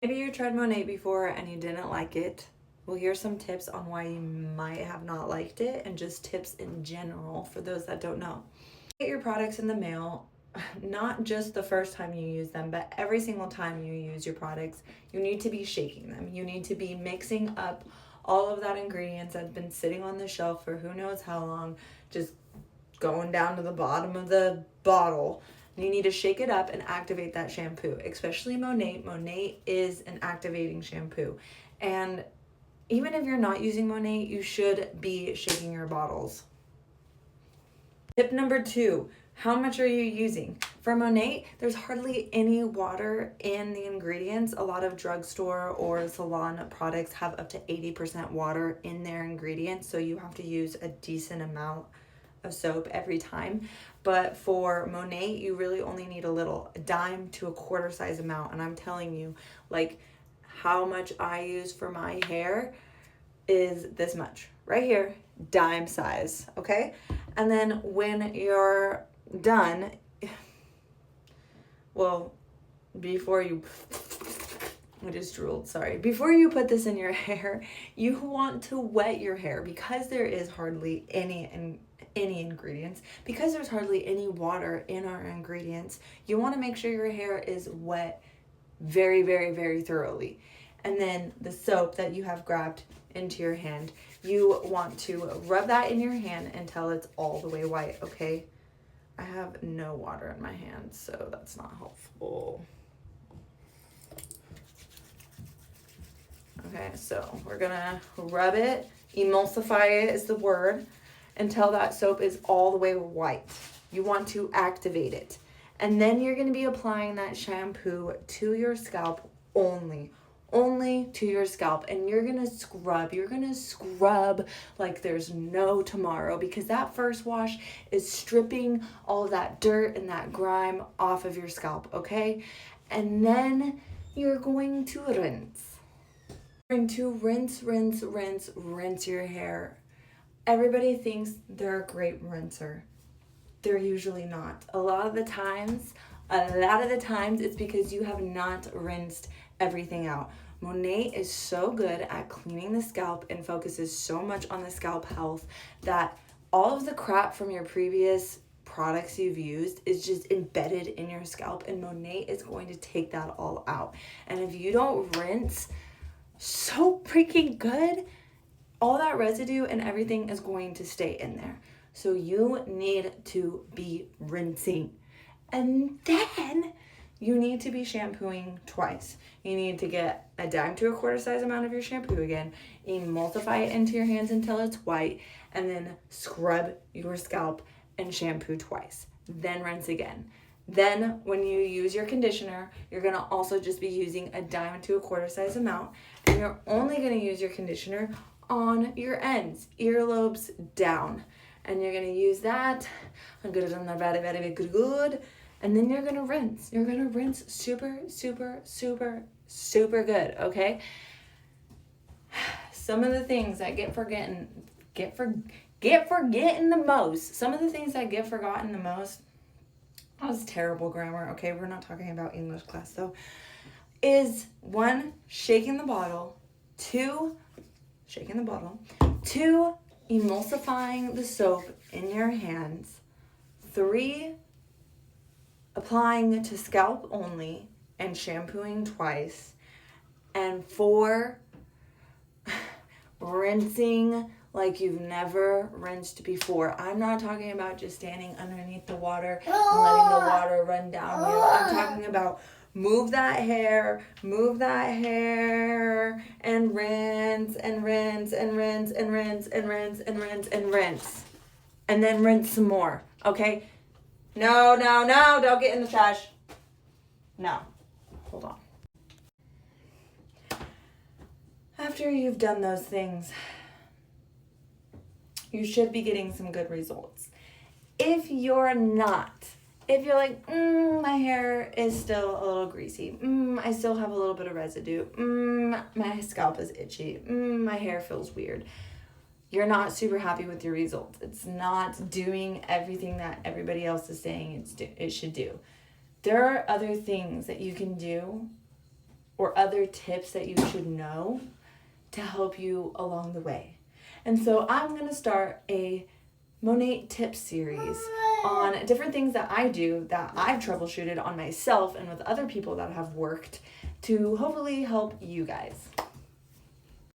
Maybe you tried Monat before and you didn't like it. Well, here's some tips on why you might have not liked it and just tips in general for those that don't know. Get your products in the mail, not just the first time you use them, but every single time you use your products, you need to be shaking them. You need to be mixing up all of that ingredients that's been sitting on the shelf for who knows how long, just going down to the bottom of the bottle. You need to shake it up and activate that shampoo, especially Monat. Monat is an activating shampoo. And even if you're not using Monat, you should be shaking your bottles. Tip number 2, how much are you using? For Monat, there's hardly any water in the ingredients. A lot of drugstore or salon products have up to 80% water in their ingredients, so you have to use a decent amount of soap every time. But for Monat, you really only need a little, a dime to a quarter size amount. And I'm telling you, like, how much I use for my hair is this much right here, dime size, okay? And then when you're done, well, before you, I just drooled, sorry. Before you put this in your hair, you want to wet your hair because there is hardly any ingredients, because there's hardly any water in our ingredients. You want to make sure your hair is wet very, very, very thoroughly. And then the soap that you have grabbed into your hand, you want to rub that in your hand until it's all the way white, okay? I have no water in my hands, so that's not helpful. Okay, so we're gonna rub it, emulsify it is the word, until that soap is all the way white. You want to activate it. And then you're gonna be applying that shampoo to your scalp only to your scalp, and you're gonna scrub like there's no tomorrow, because that first wash is stripping all of that dirt and that grime off of your scalp, okay? And then you're going to rinse. You're going to rinse your hair. Everybody thinks they're a great rinser. They're usually not. A lot of the times it's because you have not rinsed everything out. Monat is so good at cleaning the scalp and focuses so much on the scalp health that all of the crap from your previous products you've used is just embedded in your scalp, and Monat is going to take that all out. And if you don't rinse so freaking good, all that residue and everything is going to stay in there. So you need to be rinsing. And then you need to be shampooing twice. You need to get a dime to a quarter size amount of your shampoo again, emulsify it into your hands until it's white, and then scrub your scalp and shampoo twice. Then rinse again. Then when you use your conditioner, you're gonna also just be using a dime to a quarter size amount, and you're only gonna use your conditioner on your ends, earlobes down. And you're gonna use that. I'm gonna run that very, very good. And then you're gonna rinse. You're gonna rinse super, super, super, super good, okay? Some of the things that get forgotten the most. Some of the things that get forgotten the most, that was terrible grammar, okay? We're not talking about English class though. Is 1, shaking the bottle, 2, emulsifying the soap in your hands, 3, applying to scalp only and shampooing twice, and 4, rinsing like you've never rinsed before. I'm not talking about just standing underneath the water and letting the water run down you. I'm talking about move that hair, and rinse, and rinse, and rinse, and rinse, and rinse, and rinse, and rinse. And then rinse some more, okay? No, don't get in the trash. No, hold on. After you've done those things, you should be getting some good results. If you're not, if you're like, my hair is still a little greasy, I still have a little bit of residue, my scalp is itchy, my hair feels weird, you're not super happy with your results. It's not doing everything that everybody else is saying it should do. There are other things that you can do or other tips that you should know to help you along the way. And so I'm going to start a Monat tip series on different things that I do that I've troubleshooted on myself and with other people that have worked to hopefully help you guys.